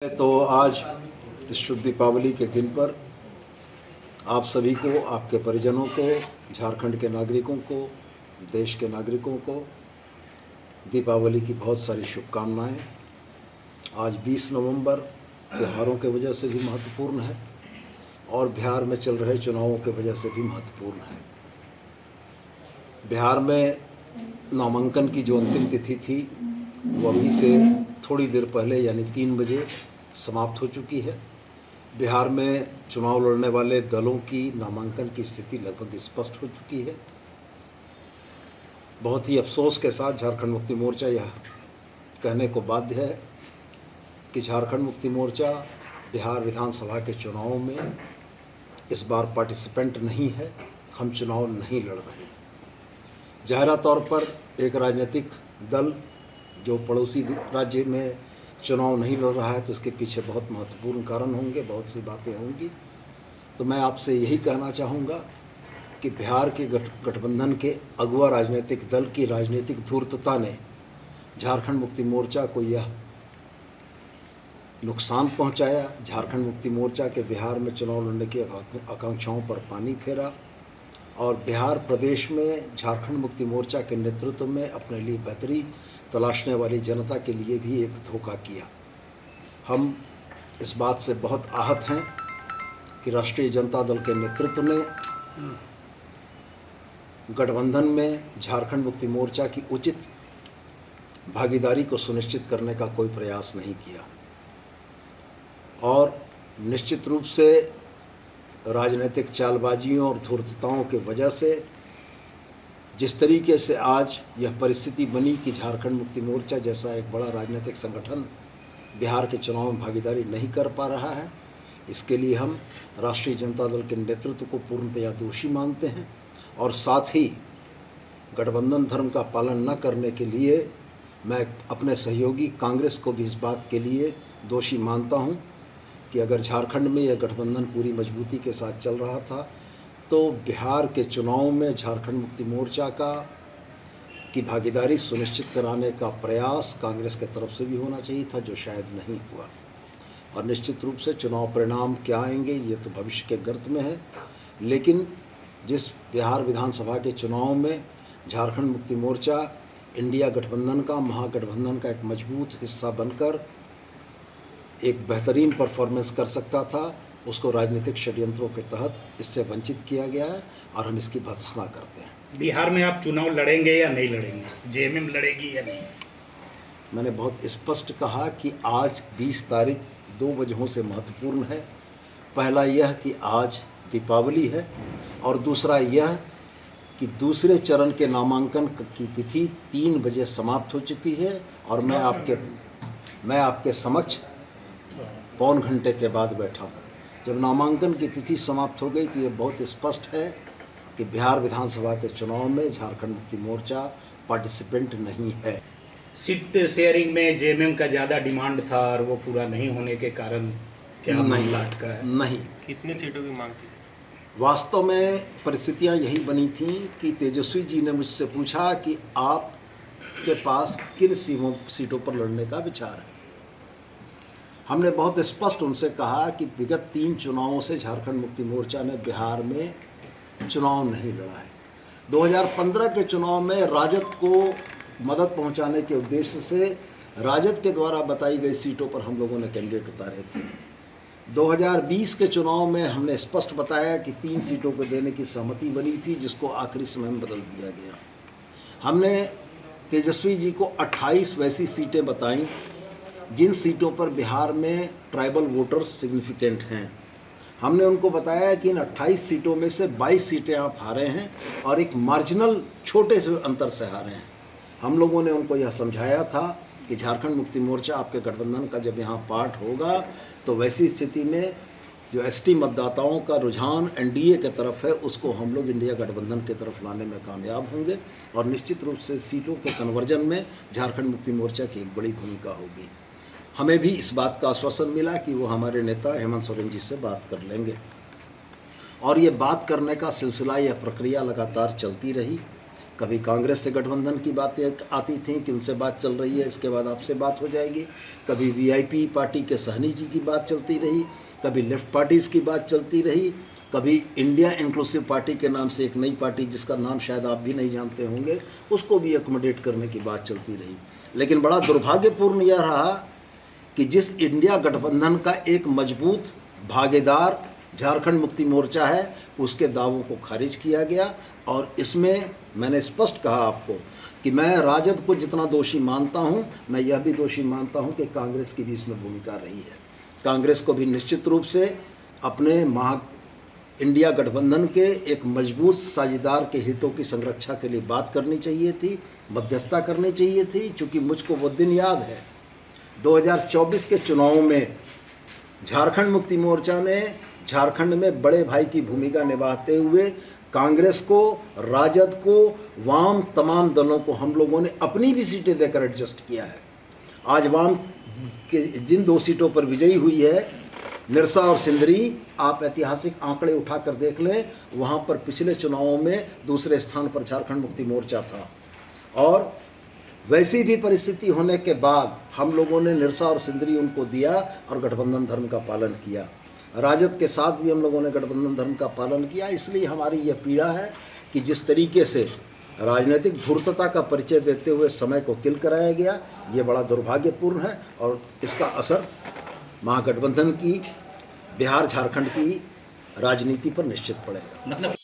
तो आज इस शुभ दीपावली के दिन पर आप सभी को, आपके परिजनों को, झारखंड के नागरिकों को, देश के नागरिकों को दीपावली की बहुत सारी शुभकामनाएं। आज 20 नवंबर त्योहारों के वजह से भी महत्वपूर्ण है और बिहार में चल रहे चुनावों के वजह से भी महत्वपूर्ण है। बिहार में नामांकन की जो अंतिम तिथि थी वो अभी से थोड़ी देर पहले यानी 3 बजे समाप्त हो चुकी है। बिहार में चुनाव लड़ने वाले दलों की नामांकन की स्थिति लगभग स्पष्ट हो चुकी है। बहुत ही अफसोस के साथ झारखंड मुक्ति मोर्चा यह कहने को बाध्य है कि झारखंड मुक्ति मोर्चा बिहार विधानसभा के चुनावों में इस बार पार्टिसिपेंट नहीं है। हम चुनाव नहीं लड़ रहे हैं। ज़ाहिरा तौर पर एक राजनीतिक दल जो पड़ोसी राज्य में चुनाव नहीं लड़ रहा है तो उसके पीछे बहुत महत्वपूर्ण कारण होंगे, बहुत सी बातें होंगी। तो मैं आपसे यही कहना चाहूँगा कि बिहार के गठबंधन के अगुआ राजनीतिक दल की राजनीतिक धूर्तता ने झारखंड मुक्ति मोर्चा को यह नुकसान पहुंचाया। झारखंड मुक्ति मोर्चा के बिहार में चुनाव लड़ने की आकांक्षाओं पर पानी फेरा और बिहार प्रदेश में झारखंड मुक्ति मोर्चा के नेतृत्व में अपने लिए बेहतरी तलाशने वाली जनता के लिए भी एक धोखा किया। हम इस बात से बहुत आहत हैं कि राष्ट्रीय जनता दल के नेतृत्व ने गठबंधन में झारखंड मुक्ति मोर्चा की उचित भागीदारी को सुनिश्चित करने का कोई प्रयास नहीं किया और निश्चित रूप से राजनीतिक चालबाजियों और धूर्तताओं की वजह से जिस तरीके से आज यह परिस्थिति बनी कि झारखंड मुक्ति मोर्चा जैसा एक बड़ा राजनीतिक संगठन बिहार के चुनाव में भागीदारी नहीं कर पा रहा है, इसके लिए हम राष्ट्रीय जनता दल के नेतृत्व को पूर्णतया दोषी मानते हैं और साथ ही गठबंधन धर्म का पालन न करने के लिए मैं अपने सहयोगी कांग्रेस को भी इस बात के लिए दोषी मानता हूं कि अगर झारखंड में यह गठबंधन पूरी मजबूती के साथ चल रहा था तो बिहार के चुनाव में झारखंड मुक्ति मोर्चा की भागीदारी सुनिश्चित कराने का प्रयास कांग्रेस के तरफ से भी होना चाहिए था, जो शायद नहीं हुआ। और निश्चित रूप से चुनाव परिणाम क्या आएंगे ये तो भविष्य के गर्त में है, लेकिन जिस बिहार विधानसभा के चुनाव में झारखंड मुक्ति मोर्चा इंडिया गठबंधन का, महागठबंधन का एक मजबूत हिस्सा बनकर एक बेहतरीन परफॉर्मेंस कर सकता था, उसको राजनीतिक षड्यंत्रों के तहत इससे वंचित किया गया है और हम इसकी भर्त्सना करते हैं। बिहार में आप चुनाव लड़ेंगे या नहीं लड़ेंगे? जेएमएम लड़ेगी या नहीं? मैंने बहुत स्पष्ट कहा कि आज 20 तारीख 2 वजहों से महत्वपूर्ण है। पहला यह कि आज दीपावली है और दूसरा यह कि दूसरे चरण के नामांकन की तिथि 3 बजे समाप्त हो चुकी है और मैं आपके समक्ष पौन घंटे के बाद बैठा हूँ। जब नामांकन की तिथि समाप्त हो गई तो ये बहुत स्पष्ट है कि बिहार विधानसभा के चुनाव में झारखंड मुक्ति मोर्चा पार्टिसिपेंट नहीं है। सीट शेयरिंग में जेएमएम का ज़्यादा डिमांड था और वो पूरा नहीं होने के कारण क्या मामला अटका है? नहीं। कितने सीटों की मांग थी? वास्तव में परिस्थितियां यही बनी थी कि तेजस्वी जी ने मुझसे पूछा कि आपके पास किन सीटों पर लड़ने का विचार है। हमने बहुत स्पष्ट उनसे कहा कि विगत 3 चुनावों से झारखंड मुक्ति मोर्चा ने बिहार में चुनाव नहीं लड़ा है। 2015 के चुनाव में राजद को मदद पहुंचाने के उद्देश्य से राजद के द्वारा बताई गई सीटों पर हम लोगों ने कैंडिडेट उतारे थे। 2020 के चुनाव में हमने स्पष्ट बताया कि 3 सीटों को देने की सहमति बनी थी, जिसको आखिरी समय में बदल दिया गया। हमने तेजस्वी जी को 28 वैसी सीटें बताईं जिन सीटों पर बिहार में ट्राइबल वोटर्स सिग्निफिकेंट हैं। हमने उनको बताया कि इन 28 सीटों में से 22 सीटें आप हारे हैं और एक मार्जिनल छोटे से अंतर से हारे हैं। हम लोगों ने उनको यह समझाया था कि झारखंड मुक्ति मोर्चा आपके गठबंधन का जब यहाँ पार्ट होगा तो वैसी स्थिति में जो एसटी मतदाताओं का रुझान एनडीए की तरफ है उसको हम लोग इंडिया गठबंधन की तरफ लाने में कामयाब होंगे और निश्चित रूप से सीटों के कन्वर्जन में झारखंड मुक्ति मोर्चा की एक बड़ी भूमिका होगी। हमें भी इस बात का आश्वासन मिला कि वो हमारे नेता हेमंत सोरेन जी से बात कर लेंगे और ये बात करने का सिलसिला, यह प्रक्रिया लगातार चलती रही। कभी कांग्रेस से गठबंधन की बातें आती थी कि उनसे बात चल रही है, इसके बाद आपसे बात हो जाएगी। कभी वीआईपी पार्टी के सहनी जी की बात चलती रही, कभी लेफ्ट पार्टीज़ की बात चलती रही, कभी इंडिया इंक्लूसिव पार्टी के नाम से एक नई पार्टी जिसका नाम शायद आप भी नहीं जानते होंगे, उसको भी एकोमोडेट करने की बात चलती रही। लेकिन बड़ा दुर्भाग्यपूर्ण यह रहा कि जिस इंडिया गठबंधन का एक मजबूत भागीदार झारखंड मुक्ति मोर्चा है, उसके दावों को खारिज किया गया। और इसमें मैंने स्पष्ट कहा आपको कि मैं राजद को जितना दोषी मानता हूं, मैं यह भी दोषी मानता हूं कि कांग्रेस की भी इसमें भूमिका रही है। कांग्रेस को भी निश्चित रूप से अपने इंडिया गठबंधन के एक मजबूत साझेदार के हितों की संरक्षा के लिए बात करनी चाहिए थी, मध्यस्थता करनी चाहिए थी। चूँकि मुझको वो दिन याद है 2024 के चुनाव में झारखंड मुक्ति मोर्चा ने झारखंड में बड़े भाई की भूमिका निभाते हुए कांग्रेस को, राजद को, वाम तमाम दलों को हम लोगों ने अपनी भी सीटें देकर एडजस्ट किया है। आज वाम के जिन 2 सीटों पर विजयी हुई है, निरसा और सिंदरी, आप ऐतिहासिक आंकड़े उठाकर देख लें, वहाँ पर पिछले चुनावों में दूसरे स्थान पर झारखंड मुक्ति मोर्चा था। और वैसी भी परिस्थिति होने के बाद हम लोगों ने निरसा और सिंदरी उनको दिया और गठबंधन धर्म का पालन किया। राजद के साथ भी हम लोगों ने गठबंधन धर्म का पालन किया। इसलिए हमारी यह पीड़ा है कि जिस तरीके से राजनीतिक धूर्तता का परिचय देते हुए समय को किल कराया गया, ये बड़ा दुर्भाग्यपूर्ण है और इसका असर महागठबंधन की, बिहार झारखंड की राजनीति पर निश्चित पड़ेगा। मतलब